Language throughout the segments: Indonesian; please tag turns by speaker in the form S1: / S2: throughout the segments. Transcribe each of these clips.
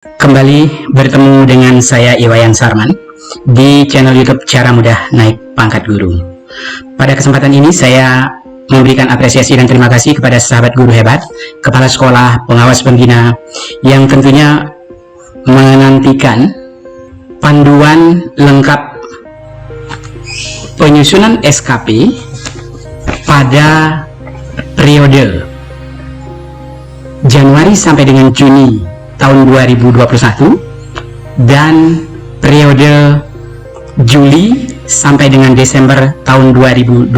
S1: Kembali bertemu dengan saya Iwayan Sarman di channel YouTube Cara Mudah Naik Pangkat Guru. Pada kesempatan ini saya memberikan apresiasi dan terima kasih kepada sahabat guru hebat, kepala sekolah, pengawas pembina yang tentunya menantikan panduan lengkap penyusunan SKP pada periode Januari sampai dengan Juni tahun 2021 dan periode Juli sampai dengan Desember tahun 2021.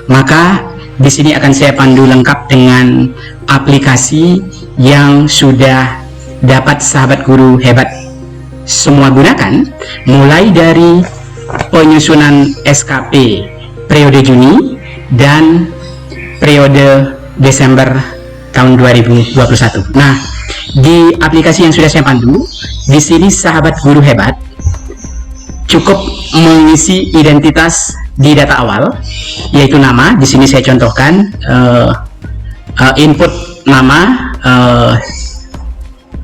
S1: Maka di sini akan saya pandu lengkap dengan aplikasi yang sudah dapat sahabat guru hebat semua gunakan, mulai dari penyusunan SKP periode Juni dan periode Desember tahun 2021. Nah, di aplikasi yang sudah saya pandu, di sini sahabat guru hebat cukup mengisi identitas di data awal, yaitu nama. Di sini saya contohkan input nama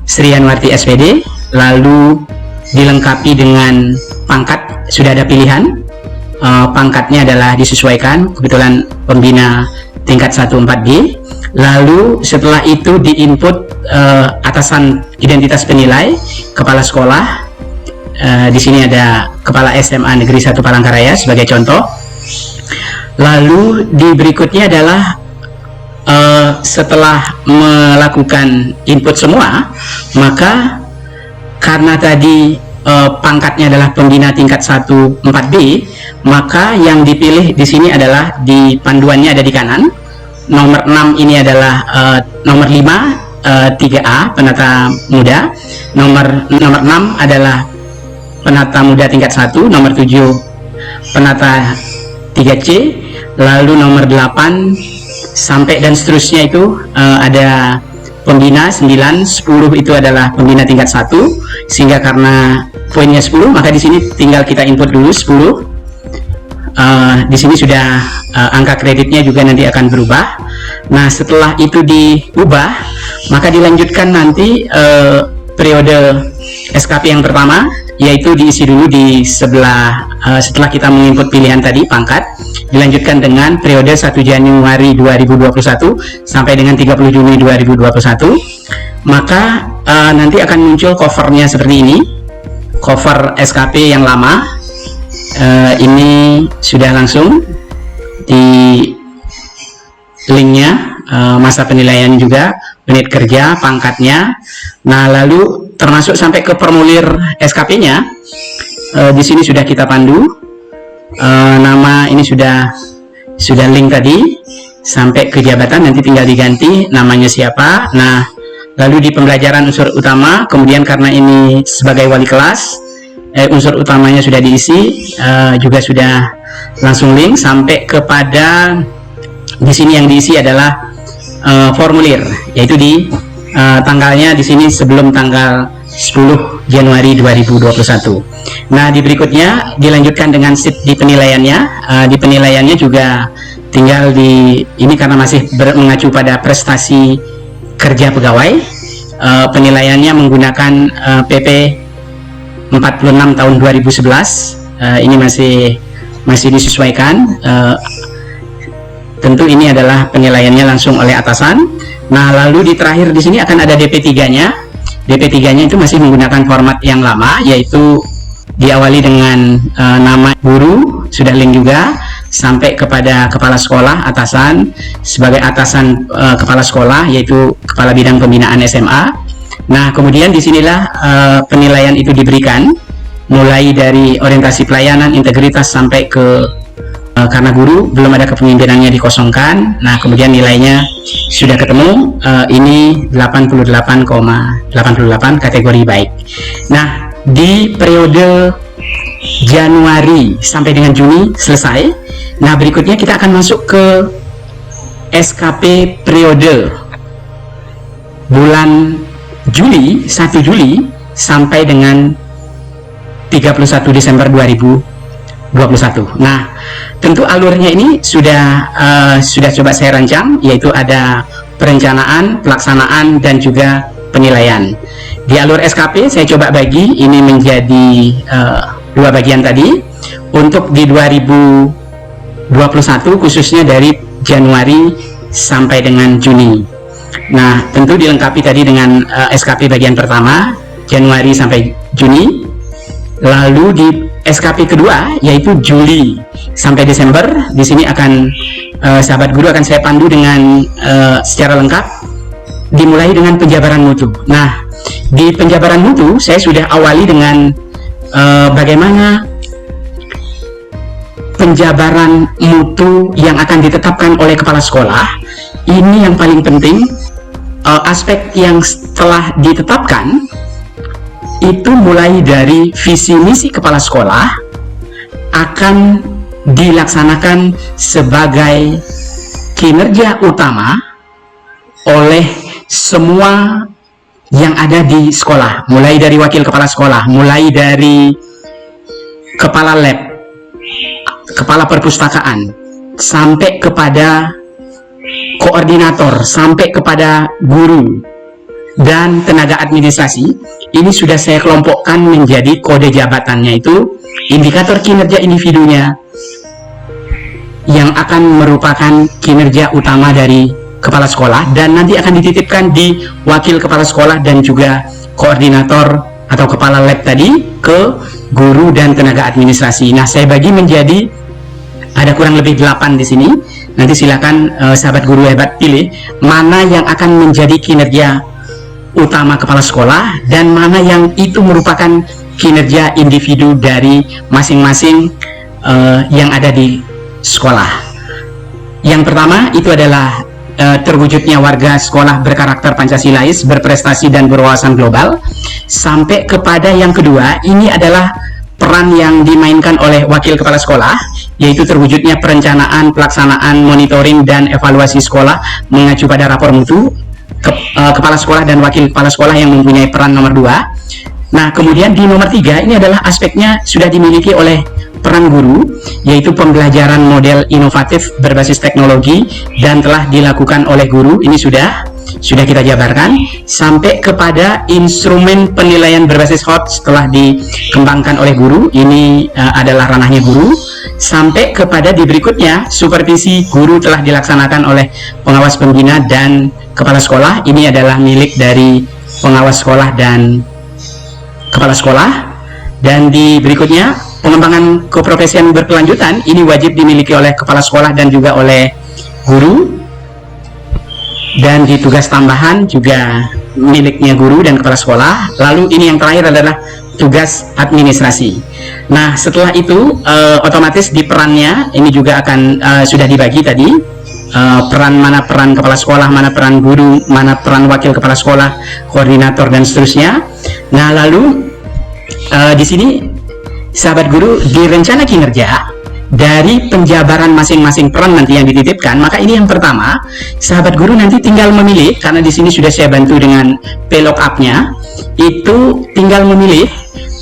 S1: Sri Yanwarti SPD, lalu dilengkapi dengan pangkat. Sudah ada pilihan, pangkatnya adalah disesuaikan, kebetulan pembina tingkat 1-4D. Lalu setelah itu diinput atasan identitas penilai, kepala sekolah. Di sini ada kepala SMA Negeri 1 Palangkaraya sebagai contoh. Lalu di berikutnya adalah setelah melakukan input semua, maka karena tadi pangkatnya adalah pembina tingkat 1-4B, maka yang dipilih di sini adalah di panduannya ada di kanan. Nomor 6 ini adalah nomor 5 3A penata muda, nomor 6 adalah penata muda tingkat 1, nomor 7 penata 3C, lalu nomor 8 sampai dan seterusnya itu ada pembina 9, 10 itu adalah pembina tingkat 1, sehingga karena poinnya 10 maka di sini tinggal kita input dulu 10. Di sini sudah angka kreditnya juga nanti akan berubah. Nah, setelah itu diubah, maka dilanjutkan nanti periode SKP yang pertama, yaitu diisi dulu di sebelah setelah kita menginput pilihan tadi pangkat, dilanjutkan dengan periode 1 Januari 2021 sampai dengan 30 Juni 2021. Maka nanti akan muncul covernya seperti ini, cover SKP yang lama. Ini sudah langsung di linknya, masa penilaian juga, menit kerja, pangkatnya. Nah, lalu termasuk sampai ke formulir SKP-nya. Di sini sudah kita pandu. Nama ini sudah link tadi sampai ke jabatan, nanti tinggal diganti namanya siapa. Nah, lalu di pembelajaran unsur utama, kemudian karena ini sebagai wali kelas, unsur utamanya sudah diisi, juga sudah langsung link sampai kepada di sini yang diisi adalah formulir, yaitu di tanggalnya di sini sebelum tanggal 10 Januari 2021. Nah, di berikutnya dilanjutkan dengan sheet di penilaiannya. Di penilaiannya juga tinggal di ini karena masih mengacu pada prestasi kerja pegawai. Penilaiannya menggunakan PP 46 tahun 2011. Ini masih disesuaikan. Tentu ini adalah penilaiannya langsung oleh atasan. Nah, lalu di terakhir di sini akan ada DP3-nya. DP3-nya itu masih menggunakan format yang lama, yaitu diawali dengan nama guru, sudah link juga, sampai kepada kepala sekolah, atasan, sebagai atasan kepala sekolah, yaitu kepala bidang pembinaan SMA. Nah, kemudian disinilah penilaian itu diberikan, mulai dari orientasi pelayanan, integritas, sampai ke karena guru belum ada kepemimpinannya dikosongkan. Nah, kemudian nilainya sudah ketemu, ini 88,88 kategori baik. Nah, di periode Januari sampai dengan Juni selesai. Nah, berikutnya kita akan masuk ke SKP periode bulan Juli, 1 Juli sampai dengan 31 Desember 2021. Nah, tentu alurnya ini sudah coba saya rancang, yaitu ada perencanaan, pelaksanaan, dan juga penilaian. Di alur SKP saya coba bagi ini menjadi dua bagian tadi. Untuk di 2021 khususnya dari Januari sampai dengan Juni. Nah, tentu dilengkapi tadi dengan SKP bagian pertama Januari sampai Juni. Lalu di SKP kedua yaitu Juli sampai Desember. Di sini akan sahabat guru akan saya pandu dengan secara lengkap, dimulai dengan penjabaran mutu. Nah, di penjabaran mutu saya sudah awali dengan bagaimana penjabaran mutu yang akan ditetapkan oleh kepala sekolah. Ini yang paling penting. Aspek yang setelah ditetapkan itu mulai dari visi misi kepala sekolah akan dilaksanakan sebagai kinerja utama oleh semua yang ada di sekolah, mulai dari wakil kepala sekolah, mulai dari kepala lab, kepala perpustakaan, sampai kepada koordinator, sampai kepada guru dan tenaga administrasi. Ini sudah saya kelompokkan menjadi kode jabatannya, itu indikator kinerja individunya yang akan merupakan kinerja utama dari kepala sekolah, dan nanti akan dititipkan di wakil kepala sekolah dan juga koordinator atau kepala lab tadi ke guru dan tenaga administrasi. Nah, saya bagi menjadi ada kurang lebih 8 di sini. Nanti silakan sahabat guru hebat pilih mana yang akan menjadi kinerja utama kepala sekolah dan mana yang itu merupakan kinerja individu dari masing-masing yang ada di sekolah. Yang pertama itu adalah terwujudnya warga sekolah berkarakter Pancasilais, berprestasi dan berwawasan global. Sampai kepada yang kedua, ini adalah peran yang dimainkan oleh wakil kepala sekolah, yaitu terwujudnya perencanaan, pelaksanaan, monitoring, dan evaluasi sekolah mengacu pada rapor mutu. Kepala sekolah dan wakil kepala sekolah yang mempunyai peran nomor 2. Nah, kemudian di nomor 3 ini adalah aspeknya sudah dimiliki oleh peran guru, yaitu pembelajaran model inovatif berbasis teknologi dan telah dilakukan oleh guru. Ini sudah kita jabarkan. Sampai kepada instrumen penilaian berbasis HOT setelah dikembangkan oleh guru. Ini adalah ranahnya guru. Sampai kepada di berikutnya, supervisi guru telah dilaksanakan oleh pengawas pembina dan kepala sekolah. Ini adalah milik dari pengawas sekolah dan kepala sekolah. Dan di berikutnya, pengembangan keprofesian berkelanjutan ini wajib dimiliki oleh kepala sekolah dan juga oleh guru. Dan di tugas tambahan juga miliknya guru dan kepala sekolah. Lalu ini yang terakhir adalah tugas administrasi. Nah, setelah itu otomatis di perannya ini juga akan sudah dibagi tadi. Mana peran kepala sekolah, mana peran guru, mana peran wakil kepala sekolah, koordinator dan seterusnya. Nah, lalu di sini sahabat guru di rencana kinerja dari penjabaran masing-masing peran nanti yang dititipkan, maka ini yang pertama, sahabat guru nanti tinggal memilih, karena di sini sudah saya bantu dengan PLOOKUP-nya, itu tinggal memilih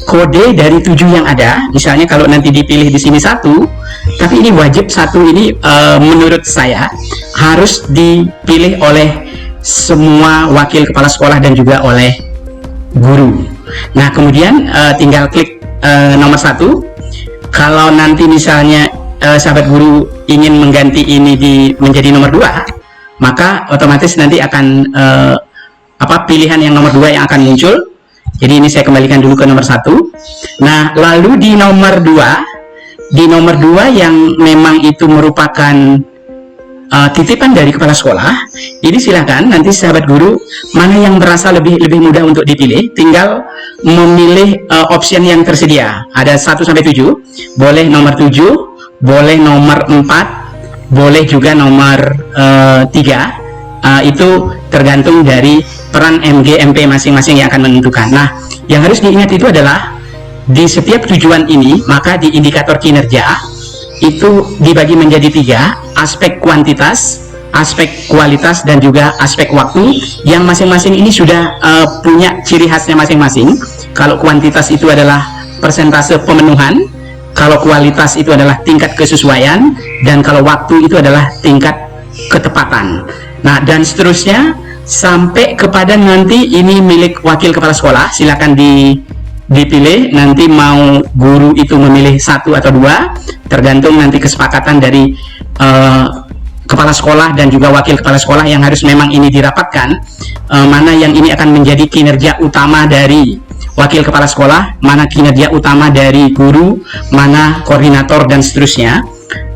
S1: kode dari 7 yang ada. Misalnya kalau nanti dipilih di sini 1, tapi ini wajib 1 ini menurut saya harus dipilih oleh semua wakil kepala sekolah dan juga oleh guru. Nah, kemudian tinggal klik nomor 1. Kalau nanti misalnya sahabat guru ingin mengganti ini menjadi nomor 2, maka otomatis nanti akan pilihan yang nomor 2 yang akan muncul. Jadi ini saya kembalikan dulu ke nomor 1. Nah, lalu di nomor 2 yang memang itu merupakan titipan dari kepala sekolah, ini silakan nanti sahabat guru mana yang merasa lebih mudah untuk dipilih, tinggal memilih option yang tersedia. Ada 1 sampai 7, boleh nomor 7, boleh nomor 4, boleh juga nomor 3. Itu tergantung dari peran MG MP masing-masing yang akan menentukan. Nah, yang harus diingat itu adalah di setiap tujuan ini, maka di indikator kinerja itu dibagi menjadi 3, aspek kuantitas, aspek kualitas, dan juga aspek waktu, yang masing-masing ini sudah punya ciri khasnya masing-masing. Kalau kuantitas itu adalah persentase pemenuhan, kalau kualitas itu adalah tingkat kesesuaian, dan kalau waktu itu adalah tingkat ketepatan. Nah, dan seterusnya sampai kepada nanti ini milik wakil kepala sekolah, silakan dipilih nanti mau guru itu memilih 1 atau 2, tergantung nanti kesepakatan dari kepala sekolah dan juga wakil kepala sekolah yang harus memang ini dirapatkan, mana yang ini akan menjadi kinerja utama dari wakil kepala sekolah, mana kinerja utama dari guru, mana koordinator dan seterusnya.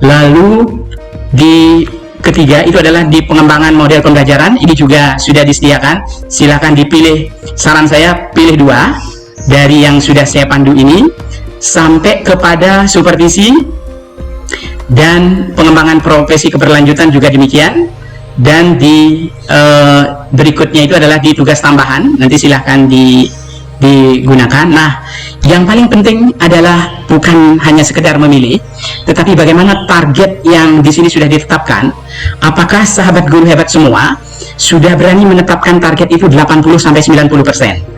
S1: Lalu di ketiga itu adalah di pengembangan model pembelajaran, ini juga sudah disediakan, silakan dipilih, saran saya pilih 2 dari yang sudah saya pandu ini, sampai kepada supervisi dan pengembangan profesi keberlanjutan juga demikian. Dan di berikutnya itu adalah di tugas tambahan, nanti silahkan digunakan. Nah, yang paling penting adalah bukan hanya sekedar memilih, tetapi bagaimana target yang di sini sudah ditetapkan. Apakah sahabat guru hebat semua sudah berani menetapkan target itu 80-90%?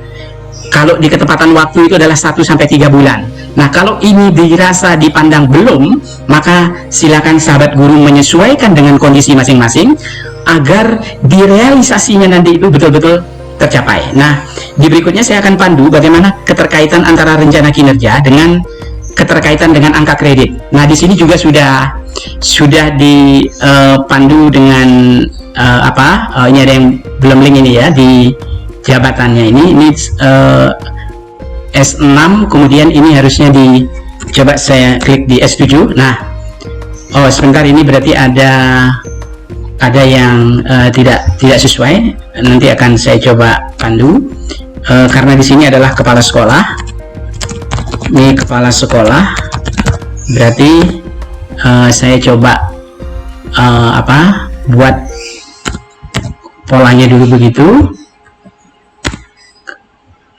S1: Kalau di ketepatan waktu itu adalah 1-3 bulan. Nah, kalau ini dirasa dipandang belum, maka silakan sahabat guru menyesuaikan dengan kondisi masing-masing agar direalisasinya nanti itu betul-betul tercapai. Nah, di berikutnya saya akan pandu bagaimana keterkaitan antara rencana kinerja dengan keterkaitan dengan angka kredit. Nah, di sini juga sudah dipandu dengan ini ada yang belum link ini ya, di jabatannya ini S6, kemudian ini harusnya coba saya klik di S7. Nah, sebentar, ini berarti ada yang tidak sesuai, nanti akan saya coba pandu, karena di sini adalah kepala sekolah, ini kepala sekolah, berarti saya coba buat polanya dulu begitu,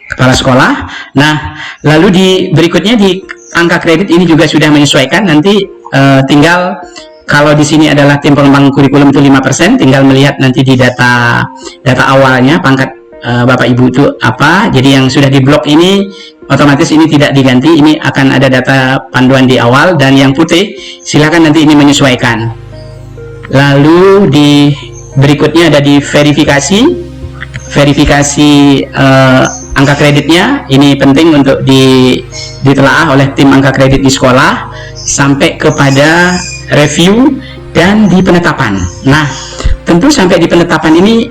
S1: kepala sekolah. Nah, lalu di berikutnya di angka kredit ini juga sudah menyesuaikan, nanti tinggal kalau di sini adalah tim pengembang kurikulum itu 5%, tinggal melihat nanti di data awalnya pangkat Bapak Ibu itu apa. Jadi yang sudah diblok ini otomatis ini tidak diganti, ini akan ada data panduan di awal, dan yang putih silakan nanti ini menyesuaikan. Lalu di berikutnya ada di verifikasi angka kreditnya, ini penting untuk ditelaah oleh tim angka kredit di sekolah, sampai kepada review dan di penetapan. Nah, tentu sampai di penetapan ini,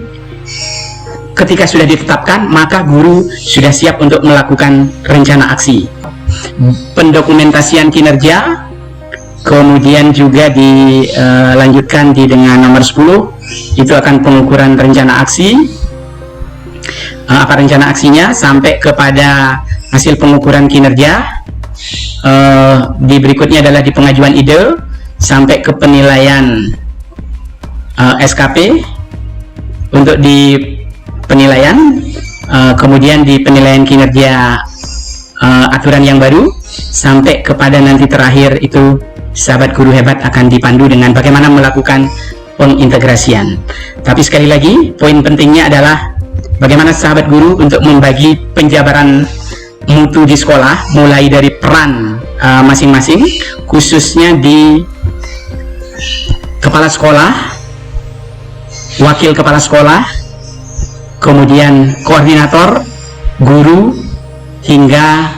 S1: ketika sudah ditetapkan, maka guru sudah siap untuk melakukan rencana aksi, pendokumentasian kinerja, kemudian juga dilanjutkan dengan nomor 10, itu akan pengukuran rencana aksi, apa rencana aksinya, sampai kepada hasil pengukuran kinerja. Di berikutnya adalah di pengajuan ide, sampai ke penilaian SKP untuk di penilaian, kemudian di penilaian kinerja aturan yang baru, sampai kepada nanti terakhir itu sahabat guru hebat akan dipandu dengan bagaimana melakukan pengintegrasian. Tapi sekali lagi, poin pentingnya adalah bagaimana sahabat guru untuk membagi penjabaran mutu di sekolah, mulai dari peran masing-masing, khususnya di kepala sekolah, wakil kepala sekolah, kemudian koordinator, guru, hingga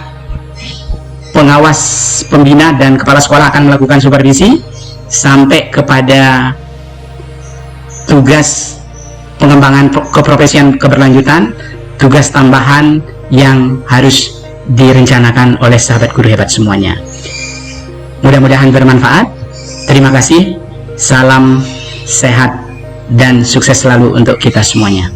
S1: pengawas pembina dan kepala sekolah akan melakukan supervisi, sampai kepada tugas pengembangan keprofesian keberlanjutan, tugas tambahan yang harus direncanakan oleh sahabat guru hebat semuanya. Mudah-mudahan bermanfaat. Terima kasih, salam sehat dan sukses selalu untuk kita semuanya.